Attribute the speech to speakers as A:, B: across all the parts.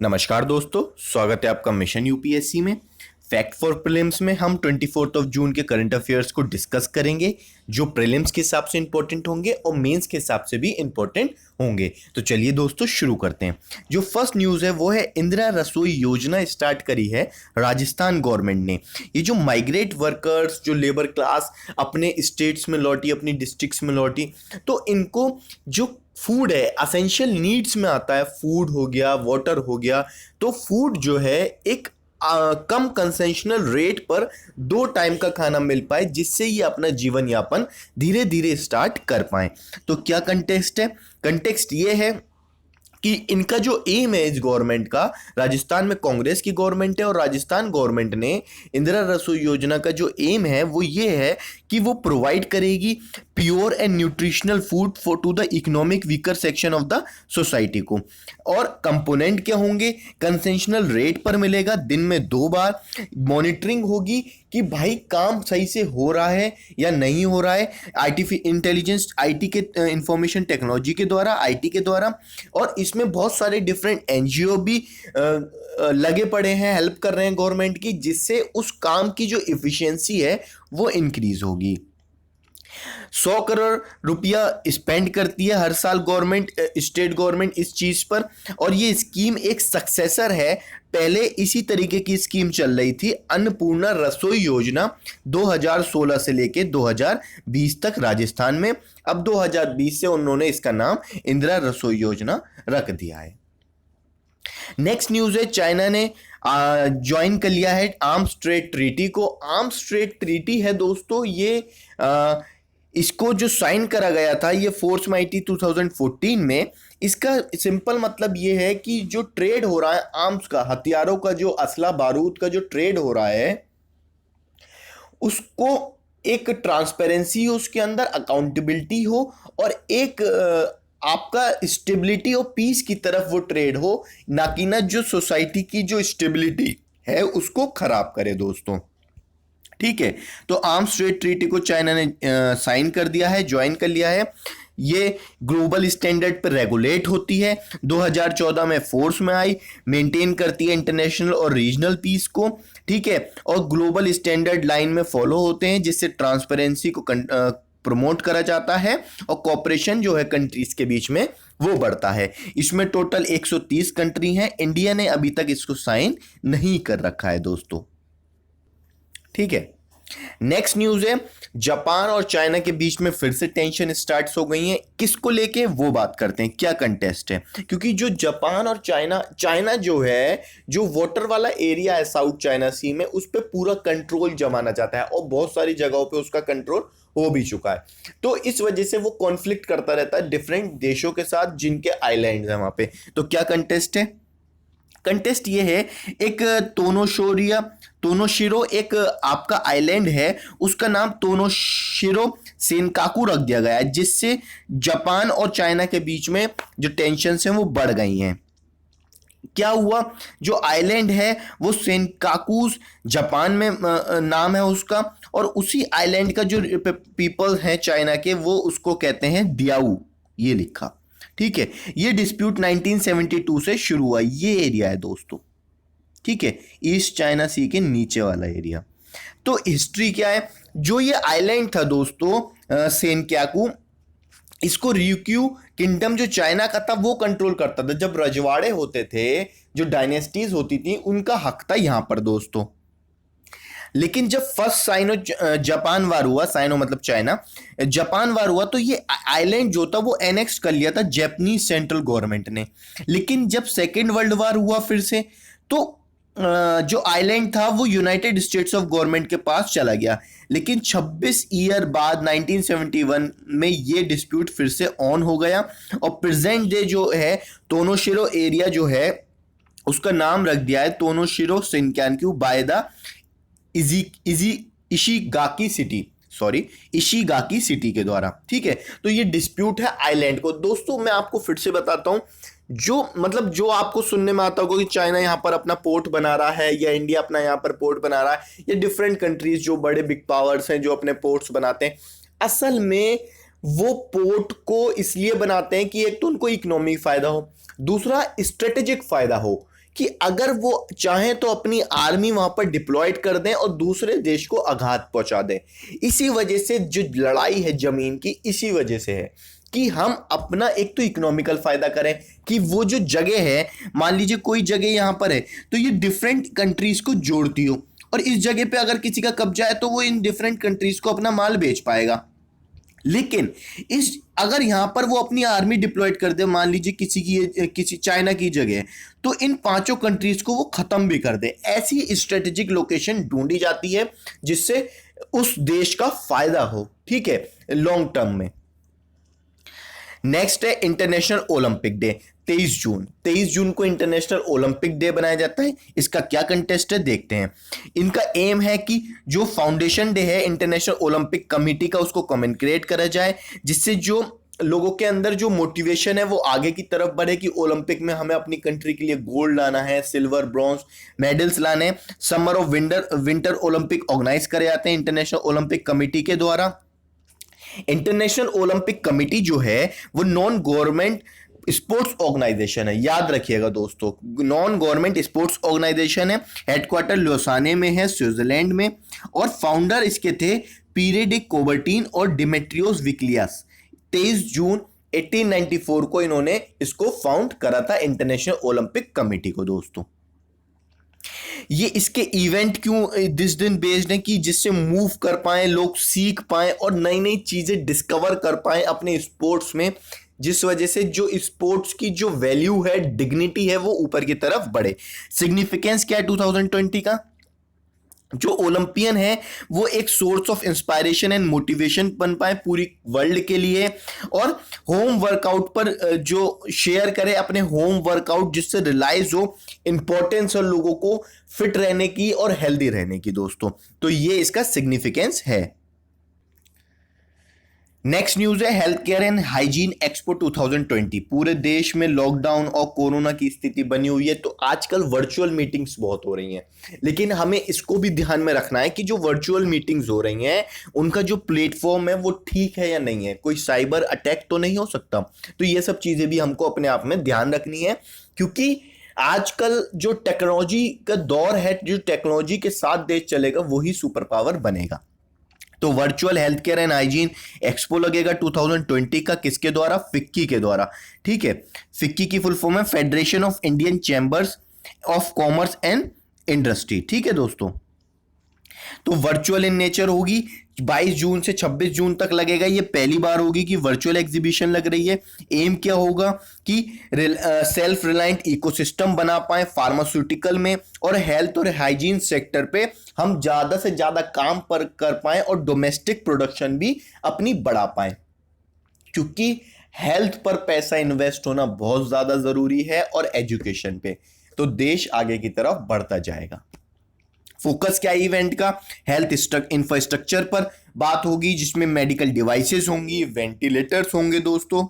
A: नमस्कार दोस्तों, स्वागत है आपका मिशन यूपीएससी में। फैक्ट फॉर प्रीलिम्स में हम 24 जून के करंट अफेयर्स को डिस्कस करेंगे, जो प्रीलिम्स के हिसाब से इंपॉर्टेंट होंगे और मेंस के हिसाब से भी इंपॉर्टेंट होंगे। तो चलिए दोस्तों शुरू करते हैं। जो फर्स्ट न्यूज़ है वो है इंदिरा रसोई योजना स्टार्ट करी है राजस्थान गवर्नमेंट ने। ये जो माइग्रेट वर्कर्स, जो लेबर क्लास अपने स्टेट्स में लौटी, अपनी डिस्ट्रिक्ट्स में लौटी, तो इनको जो फूड है असेंशियल नीड्स में आता है, फूड हो गया, वाटर हो गया, तो फूड जो है एक कम कंसेशनल रेट पर 2 टाइम का खाना मिल पाए, जिससे ये अपना जीवन यापन धीरे धीरे स्टार्ट कर पाए। तो क्या कंटेक्स्ट है? कंटेक्स्ट ये है कि इनका जो एम है इस गवर्नमेंट का, राजस्थान में कांग्रेस की गवर्नमेंट है और राजस्थान गवर्नमेंट ने इंदिरा रसोई योजना का जो एम है वो ये है कि वो प्रोवाइड करेगी pure and nutritional food for to the economic weaker section of the society को। और कंपोनेंट क्या होंगे? कंसेशनल रेट पर मिलेगा, दिन में 2 बार, मॉनिटरिंग होगी कि भाई काम सही से हो रहा है या नहीं हो रहा है, इंटेलिजेंस आईटी के इंफॉर्मेशन टेक्नोलॉजी के द्वारा, आईटी के द्वारा। और इसमें बहुत सारे डिफरेंट एनजीओ भी लगे पड़े हैं, हेल्प कर रहे हैं गवर्नमेंट की, जिससे उस काम की जो इफिशियंसी है वो इंक्रीज होगी। 100 करोड़ रुपया स्पेंड करती है हर साल गवर्नमेंट, स्टेट गवर्नमेंट इस चीज पर। और ये स्कीम एक सक्सेसर है, पहले इसी तरीके की स्कीम चल रही थी, अन्नपूर्णा रसोई योजना, 2016 से लेके 2020 तक राजस्थान में। अब 2020 से उन्होंने इसका नाम इंदिरा रसोई योजना रख दिया है। नेक्स्ट न्यूज है, चाइना ने ज्वाइन कर लिया है आर्म्स ट्रेड ट्रीटी को। आर्म्स ट्रेड ट्रीटी है दोस्तों, ये इसको जो साइन करा गया था ये फोर्स माइटी 2014 में। इसका सिंपल मतलब ये है कि जो ट्रेड हो रहा है आर्म्स का, हथियारों का, जो असला बारूद का जो ट्रेड हो रहा है, उसको एक ट्रांसपेरेंसी हो, उसके अंदर अकाउंटेबिलिटी हो, और एक आपका स्टेबिलिटी और पीस की तरफ वो ट्रेड हो, ना कि ना जो सोसाइटी की जो स्टेबिलिटी है उसको खराब करे दोस्तों। ठीक है, तो आर्म्स ट्रेड ट्रीटी को चाइना ने साइन कर दिया है, ज्वाइन कर लिया है। ये ग्लोबल स्टैंडर्ड पर रेगुलेट होती है, 2014 में फोर्स में आई, मेंटेन करती है इंटरनेशनल और रीजनल पीस को। ठीक है, और ग्लोबल स्टैंडर्ड लाइन में फॉलो होते हैं, जिससे ट्रांसपेरेंसी को प्रमोट करा जाता है और कॉपरेशन जो है कंट्रीज के बीच में वो बढ़ता है। इसमें टोटल 130 कंट्री हैं, इंडिया ने अभी तक इसको साइन नहीं कर रखा है दोस्तों। ठीक है, नेक्स्ट न्यूज है, जापान और चाइना के बीच में फिर से टेंशन स्टार्ट हो गई है। किसको लेके वो बात करते हैं, क्या कंटेस्ट है? क्योंकि जो जापान और चाइना जो है, जो वाटर वाला एरिया है साउथ चाइना सी में, उस पर पूरा कंट्रोल जमाना चाहता है और बहुत सारी जगहों पे उसका कंट्रोल हो भी चुका है। तो इस वजह से वो कॉन्फ्लिक्ट करता रहता है डिफरेंट देशों के साथ जिनके आइलैंड्स हैं वहां पे। तो क्या कंटेस्ट है? कंटेस्ट ये है, एक तोनोशिरो एक आपका आइलैंड है, उसका नाम तोनोशिरो सेनकाकू रख दिया गया है, जिससे जापान और चाइना के बीच में जो टेंशन हैं वो बढ़ गई हैं। क्या हुआ, जो आइलैंड है वो सेनकाकूज जापान में नाम है उसका, और उसी आइलैंड का जो पीपल हैं चाइना के, वो उसको कहते हैं दियाऊ, ये लिखा। ठीक है, ये डिस्प्यूट 1972 से शुरू हुआ, ये एरिया है दोस्तों। ठीक है, ईस्ट चाइना सी के नीचे वाला एरिया। तो हिस्ट्री क्या है, जो ये आइलैंड था दोस्तों सेनक्याकू, इसको रिक्यू किंगडम जो चाइना का था वो कंट्रोल करता था। जब रजवाड़े होते थे, जो डायनेस्टीज होती थी, उनका हक था यहां पर दोस्तों। लेकिन जब फर्स्ट साइनो जापान वार हुआ, साइनो मतलब चाइना, जापान वार हुआ, तो ये आइलैंड जो था वो एनेक्स कर लिया था जापानीज सेंट्रल गवर्नमेंट ने। लेकिन जब सेकेंड वर्ल्ड वार हुआ फिर से, तो जो आइलैंड था वो यूनाइटेड स्टेट्स ऑफ गवर्नमेंट के पास चला गया। लेकिन 26 ईयर बाद 1971 में ये डिस्प्यूट फिर से ऑन हो गया, और प्रेजेंट डे जो है तोनोशिरो एरिया जो है उसका नाम रख दिया है तोनोशिरो सिनक्याकू बाय द इशिगाकी सिटी के द्वारा। ठीक है, तो ये डिस्प्यूट है आइलैंड को। दोस्तों मैं आपको फिर से बताता हूं, जो आपको सुनने में आता होगा कि चाइना यहां पर अपना पोर्ट बना रहा है या इंडिया अपना यहां पर पोर्ट बना रहा है, या डिफरेंट कंट्रीज जो बड़े बिग पावर्स हैं जो अपने पोर्ट्स बनाते हैं, असल में वो पोर्ट को इसलिए बनाते हैं कि एक तो उनको इकोनॉमिक फायदा हो, दूसरा स्ट्रेटेजिक फायदा हो, कि अगर वो चाहें तो अपनी आर्मी वहां पर डिप्लॉयड कर दें और दूसरे देश को आघात पहुंचा दें। इसी वजह से जो लड़ाई है जमीन की, इसी वजह से है कि हम अपना एक तो इकोनॉमिकल फायदा करें, कि वो जो जगह है, मान लीजिए कोई जगह यहां पर है तो ये डिफरेंट कंट्रीज को जोड़ती हो, और इस जगह पे अगर किसी का कब्जा है तो वो इन डिफरेंट कंट्रीज को अपना माल बेच पाएगा। लेकिन इस अगर यहां पर वो अपनी आर्मी डिप्लॉयड कर दे, मान लीजिए किसी चाइना की जगह है, तो इन पांचों कंट्रीज को वो खत्म भी कर दे। ऐसी स्ट्रेटेजिक लोकेशन ढूंढी जाती है जिससे उस देश का फायदा हो, ठीक है, लॉन्ग टर्म में। नेक्स्ट है इंटरनेशनल ओलंपिक डे, 23 जून को इंटरनेशनल ओलंपिक डे बनाया जाता है। इसका क्या कंटेस्ट है देखते हैं। इनका एम है कि जो फाउंडेशन डे है इंटरनेशनल ओलंपिक कमेटी का, उसको कमेमोरेट करा जाए, जिससे जो लोगों के अंदर जो मोटिवेशन है वो आगे की तरफ बढ़े कि ओलंपिक में हमें अपनी कंट्री के लिए गोल्ड लाना है, सिल्वर ब्रॉन्ज मेडल्स लाने हैं। समर और विंटर ओलंपिक ऑर्गेनाइज करे जाते हैं इंटरनेशनल ओलंपिक कमेटी के द्वारा। इंटरनेशनल ओलंपिक कमेटी जो है वो नॉन गवर्नमेंट स्पोर्ट्स ऑर्गेनाइजेशन है, याद रखिएगा दोस्तों, नॉन गवर्नमेंट स्पोर्ट्स ऑर्गेनाइजेशन है। हेडक्वार्टर लोसाने में है, स्विट्जरलैंड में, और फाउंडर इसके थे पीरे डे कोबर्टीन और डिमेट्रियोस विक्लियस। 23 जून 1894 को इन्होंने इसको फाउंड करा था, इंटरनेशनल ओलंपिक कमेटी को। दोस्तों ये इसके इवेंट क्यों दिस दिन बेस्ड है कि जिससे मूव कर पाए लोग, सीख पाए और नई नई चीजें डिस्कवर कर पाए अपने स्पोर्ट्स में, जिस वजह से जो स्पोर्ट्स की जो वैल्यू है, डिग्निटी है, वो ऊपर की तरफ बढ़े। सिग्निफिकेंस क्या है 2020 का? जो ओलंपियन है वो एक source of inspiration and motivation बन पाए पूरी वर्ल्ड के लिए, और होम वर्कआउट पर जो शेयर करे अपने होम वर्कआउट, जिससे रियलाइज हो इंपॉर्टेंस और लोगों को फिट रहने की और हेल्दी रहने की। दोस्तों तो ये इसका सिग्निफिकेंस है। नेक्स्ट न्यूज है health care and hygiene expo 2020। पूरे देश में लॉकडाउन और कोरोना की स्थिति बनी हुई है, तो आजकल वर्चुअल मीटिंग्स बहुत हो रही हैं, लेकिन हमें इसको भी ध्यान में रखना है कि जो वर्चुअल मीटिंग्स हो रही हैं उनका जो प्लेटफॉर्म है वो ठीक है या नहीं है, कोई साइबर अटैक तो नहीं हो सकता। तो ये सब चीजें भी हमको अपने आप में ध्यान रखनी है, क्योंकि आजकल जो टेक्नोलॉजी का दौर है, जो टेक्नोलॉजी के साथ देश चलेगा वही सुपर पावर बनेगा। तो virtual health care and hygiene expo लगेगा 2020 का, किसके द्वारा? फिक्की के द्वारा, ठीक है। फिक्की की फुल फॉर्म है federation of Indian chambers of commerce and industry, ठीक है दोस्तों। तो वर्चुअल इन नेचर होगी, 22 जून से 26 जून तक लगेगा। ये पहली बार होगी कि वर्चुअल एग्जीबिशन लग रही है। एम क्या होगा कि सेल्फ रिलायंट इकोसिस्टम बना पाए फार्मास्यूटिकल में, और हेल्थ और हाइजीन सेक्टर पे हम ज्यादा से ज्यादा काम पर कर पाए और डोमेस्टिक प्रोडक्शन भी अपनी बढ़ा पाए, क्योंकि हेल्थ पर पैसा इन्वेस्ट होना बहुत ज्यादा जरूरी है और एजुकेशन पे, तो देश आगे की तरफ बढ़ता जाएगा। फोकस क्या है इवेंट का? हेल्थ इंफ्रास्ट्रक्चर पर बात होगी, जिसमें मेडिकल डिवाइसेस होंगी, वेंटिलेटर्स होंगे दोस्तों,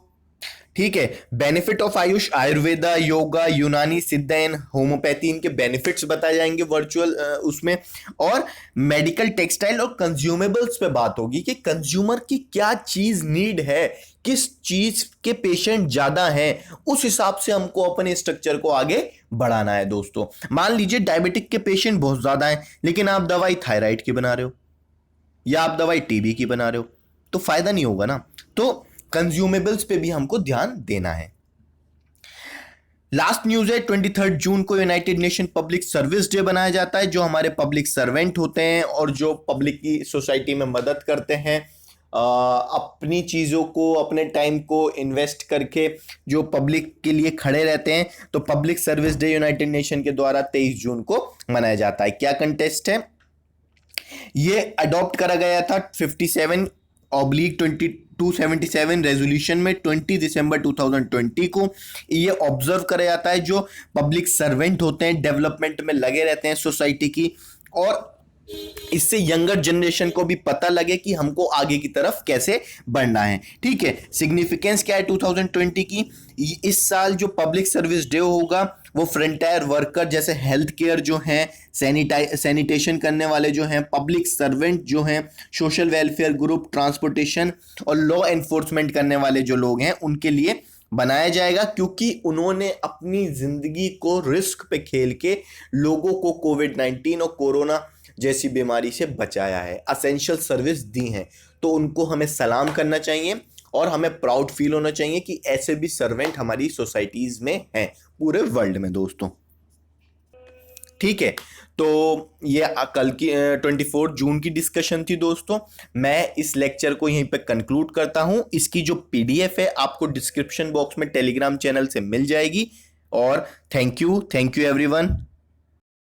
A: ठीक है। बेनिफिट ऑफ आयुष, आयुर्वेदा, योगा, यूनानी, सिद्ध एंड होम्योपैथी, इनके बेनिफिट्स बताए जाएंगे वर्चुअल उसमें। और मेडिकल, टेक्सटाइल और कंज्यूमेबल्स पे बात होगी कि कंज्यूमर की क्या चीज नीड है, किस चीज के पेशेंट ज्यादा हैं, उस हिसाब से हमको अपने स्ट्रक्चर को आगे बढ़ाना है दोस्तों। मान लीजिए डायबिटिक के पेशेंट बहुत ज्यादा हैं, लेकिन आप दवाई थायराइड की बना रहे हो या आप दवाई टीबी की बना रहे हो, तो फायदा नहीं होगा ना। तो कंज्यूमेबल्स पे भी हमको ध्यान देना है। लास्ट न्यूज है 23 जून को United nation public service day बनाया जाता है। जो हमारे पब्लिक सर्वेंट होते हैं और जो पब्लिक की सोसाइटी में मदद करते हैं, अपनी चीज़ों को, अपने टाइम को इन्वेस्ट करके जो पब्लिक के लिए खड़े रहते हैं, तो public service day United nation के द्वारा 23 जून को मनाया जाता है। क्या कंटेस्ट है? ये अडॉप्ट करा गया था 57/2277 रेजोल्यूशन में 20 दिसंबर 2020 को। ये ऑब्जर्व करा जाता है जो पब्लिक सर्वेंट होते हैं, डेवलपमेंट में लगे रहते हैं सोसाइटी की, और इससे यंगर जनरेशन को भी पता लगे कि हमको आगे की तरफ कैसे बढ़ना है, ठीक है। सिग्निफिकेंस क्या है 2020 की? इस साल जो पब्लिक सर्विस डे होगा वो फ्रंटियर वर्कर जैसे हेल्थ केयर जो हैं, सैनिटेशन करने वाले जो हैं, पब्लिक सर्वेंट जो हैं, सोशल वेलफेयर ग्रुप, ट्रांसपोर्टेशन और लॉ एनफोर्समेंट करने वाले जो लोग हैं, उनके लिए बनाया जाएगा, क्योंकि उन्होंने अपनी जिंदगी को रिस्क पे खेल के लोगों को कोविड-19 और कोरोना जैसी बीमारी से बचाया है, असेंशियल सर्विस दी है। तो उनको हमें सलाम करना चाहिए और हमें प्राउड फील होना चाहिए कि ऐसे भी सर्वेंट हमारी सोसाइटीज में हैं पूरे वर्ल्ड में दोस्तों। ठीक है, तो ये कल की 24 जून की डिस्कशन थी दोस्तों। मैं इस लेक्चर को यहीं पे कंक्लूड करता हूं। इसकी जो पीडीएफ है आपको डिस्क्रिप्शन बॉक्स में टेलीग्राम चैनल से मिल जाएगी। और थैंक यू एवरीवन।